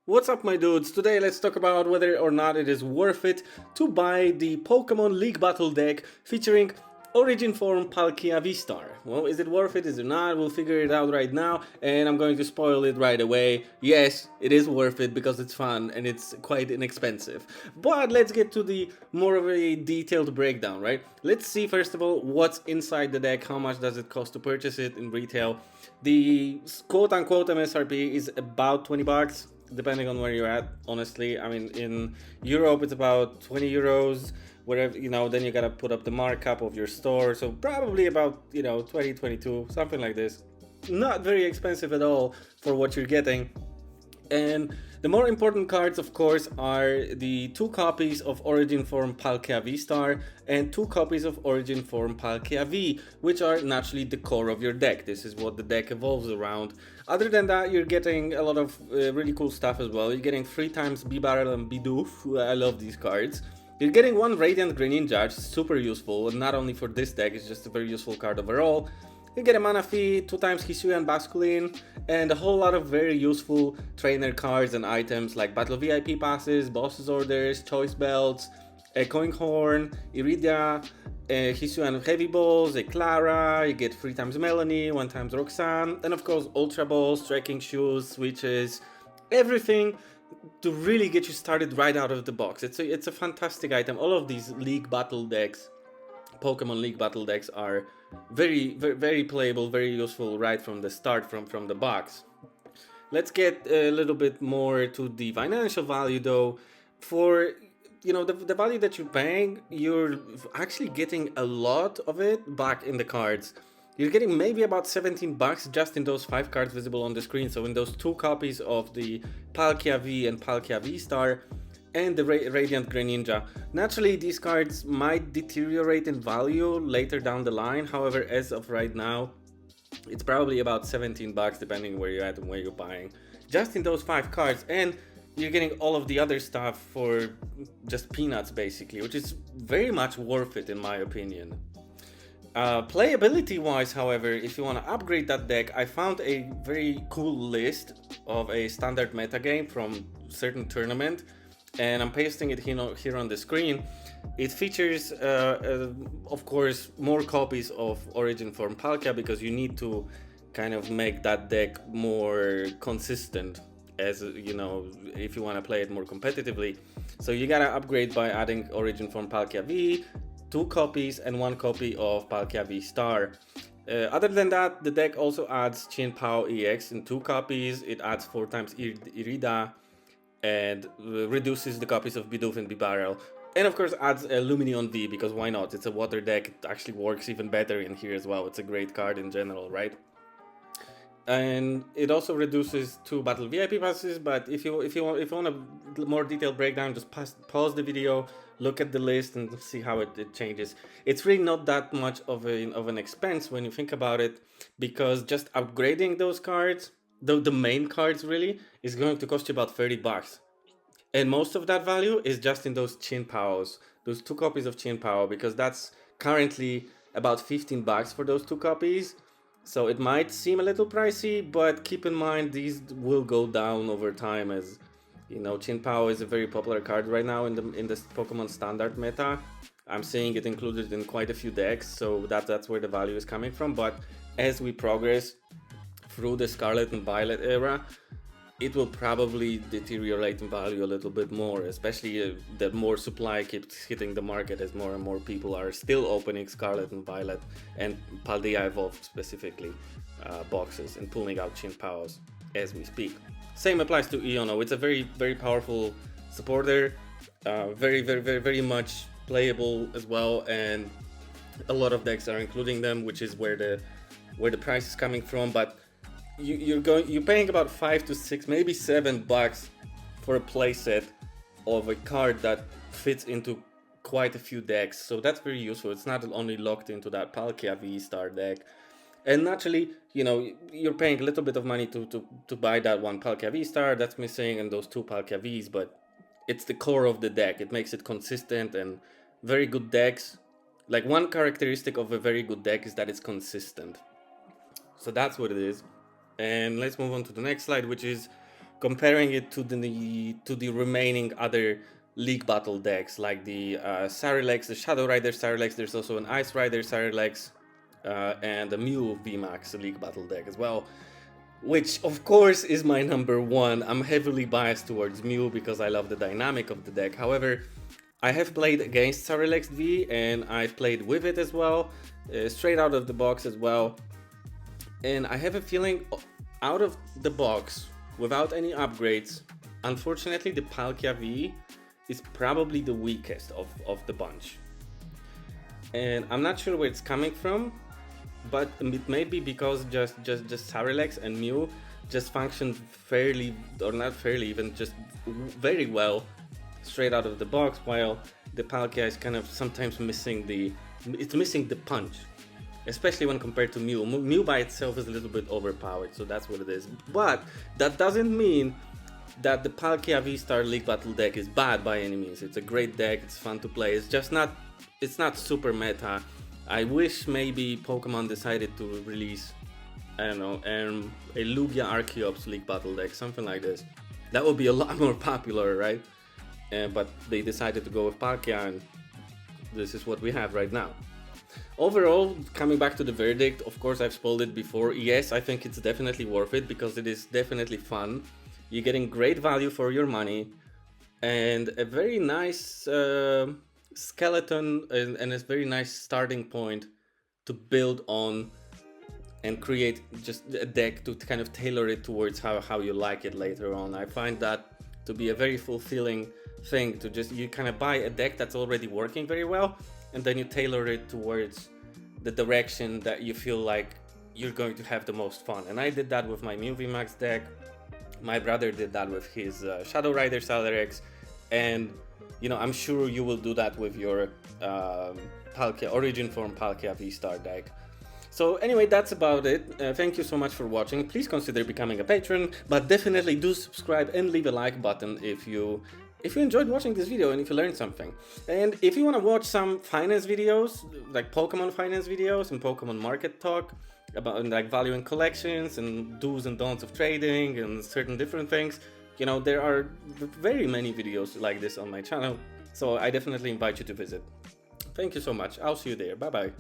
What's up, my dudes? Today let's talk about whether or not it is worth it to buy the Pokemon League Battle deck featuring Origin Form Palkia Vstar. Well, is it worth it? Is it not? We'll figure it out right now, and I'm going to spoil it right away. Yes, it is worth it because it's fun and it's quite inexpensive. But let's get to the more of a detailed breakdown, right? Let's see first of all what's inside the deck, how much does it cost to purchase it in retail. The quote-unquote MSRP is about 20 bucks depending on where you're at. Honestly, I mean, in Europe it's about 20 euros, wherever, then you gotta put up the markup of your store, so probably about 20, 22, something like this. Not very expensive at all for what you're getting. And the more important cards, of course, are the 2 copies of Origin Form Palkia Vstar and 2 copies of Origin Form Palkia V, which are naturally the core of your deck. This is what the deck evolves around. Other than that, you're getting a lot of really cool stuff as well. You're getting 3 times Bibarel and Bidoof. I love these cards. You're getting 1 Radiant Greninja, super useful, and not only for this deck, it's just a very useful card overall. You get a mana fee, 2 times Hisuian Basculin, and a whole lot of very useful trainer cards and items like Battle VIP passes, Boss's Orders, Choice Belts, a Coin Horn, Iridia, Hisuian Heavy Balls, a Clara, you get 3 times Melanie, 1 times Roxanne, and of course Ultra Balls, Trekking Shoes, Switches, everything to really get you started right out of the box. It's a fantastic item. All of these League Battle decks, Pokemon League Battle decks, are very playable, very useful right from the start, from the box. Let's get a little bit more to the financial value though. For the value that you're paying, you're actually getting a lot of it back in the cards. You're getting maybe about 17 bucks just in those 5 cards visible on the screen. So in those 2 copies of the Palkia V and Palkia V Star and the Radiant Greninja. Naturally, these cards might deteriorate in value later down the line. However, as of right now, it's probably about 17 bucks depending where you're at and where you're buying. Just in those 5 cards, and you're getting all of the other stuff for just peanuts basically, which is very much worth it in my opinion. Playability wise, however, if you want to upgrade that deck, I found a very cool list of a standard metagame from certain tournament, and I'm pasting it here on the screen. It features, of course, more copies of Origin Form Palkia because you need to kind of make that deck more consistent, as if you want to play it more competitively. So you gotta upgrade by adding Origin Form Palkia V, 2 copies, and 1 copy of Palkia Vstar. Other than that, the deck also adds Chin Pao EX in 2 copies. It adds 4 times Irida and reduces the copies of Bidoof and Bibarel. And of course adds a Lumineon V, because why not? It's a water deck, it actually works even better in here as well. It's a great card in general, right? And it also reduces 2 battle VIP passes, but if you want a more detailed breakdown, just pause the video, look at the list and see how it changes. It's really not that much of an expense when you think about it, because just upgrading those cards, the main cards really, is going to cost you about 30 bucks. And most of that value is just in those Chin Paos, those 2 copies of Chin Pao, because that's currently about 15 bucks for those 2 copies. So it might seem a little pricey, but keep in mind these will go down over time, as Chin Pao is a very popular card right now in the Pokemon Standard meta. I'm seeing it included in quite a few decks, so that's where the value is coming from. But as we progress through the Scarlet and Violet era, it will probably deteriorate in value a little bit more, especially the more supply keeps hitting the market, as more and more people are still opening Scarlet and Violet and Paldea Evolved specifically boxes and pulling out Chin Paos as we speak. Same applies to Iono. It's a very powerful supporter, very much playable as well, and a lot of decks are including them, which is where the price is coming from. But you're paying about 5 to 6, maybe 7 bucks for a playset of a card that fits into quite a few decks. So that's very useful. It's not only locked into that Palkia V-Star deck. And naturally, you're paying a little bit of money to buy that 1 Palkia V-Star that's missing and those 2 Palkia Vs, but it's the core of the deck. It makes it consistent, and very good decks. Like, one characteristic of a very good deck is that it's consistent. So that's what it is. And let's move on to the next slide, which is comparing it to the remaining other League Battle decks, like the Sarylex, the Shadow Rider Sarylex. There's also an Ice Rider Sarylex, and the Mew VMAX League Battle deck as well, which of course is my number one. I'm heavily biased towards Mew because I love the dynamic of the deck. However, I have played against Sarylex V, and I've played with it as well, straight out of the box as well. And I have a feeling, out of the box, without any upgrades, unfortunately the Palkia V is probably the weakest of the bunch. And I'm not sure where it's coming from, but it may be because just Sarylex and Mew just function fairly, or not fairly, even just very well straight out of the box, while the Palkia is kind of sometimes missing the punch, especially when compared to Mew. Mew by itself is a little bit overpowered, so that's what it is. But that doesn't mean that the Palkia Vstar League Battle deck is bad by any means. It's a great deck, it's fun to play, it's not super meta. I wish maybe Pokemon decided to release, I don't know, a Lugia Archeops League Battle deck, something like this. That would be a lot more popular, right? But they decided to go with Palkia, and this is what we have right now. Overall, coming back to the verdict, of course I've spoiled it before. Yes, I think it's definitely worth it because it is definitely fun. You're getting great value for your money and a very nice skeleton and a very nice starting point to build on and create just a deck to kind of tailor it towards how you like it later on. I find that to be a very fulfilling thing, to just, you kind of buy a deck that's already working very well and then you tailor it towards the direction that you feel like you're going to have the most fun. And I did that with my Mew VMAX deck. My brother did that with his Shadow Rider Salyrex, and you know, I'm sure you will do that with your Palkia Origin Form Palkia Vstar deck. So anyway, that's about it. Thank you so much for watching. Please consider becoming a patron, but definitely do subscribe and leave a like button if you enjoyed watching this video and if you learned something. And if you want to watch some finance videos, like Pokemon finance videos and Pokemon market talk, about like valuing collections and do's and don'ts of trading and certain different things, you know, there are very many videos like this on my channel, so I definitely invite you to visit. Thank you so much. I'll see you there. Bye bye.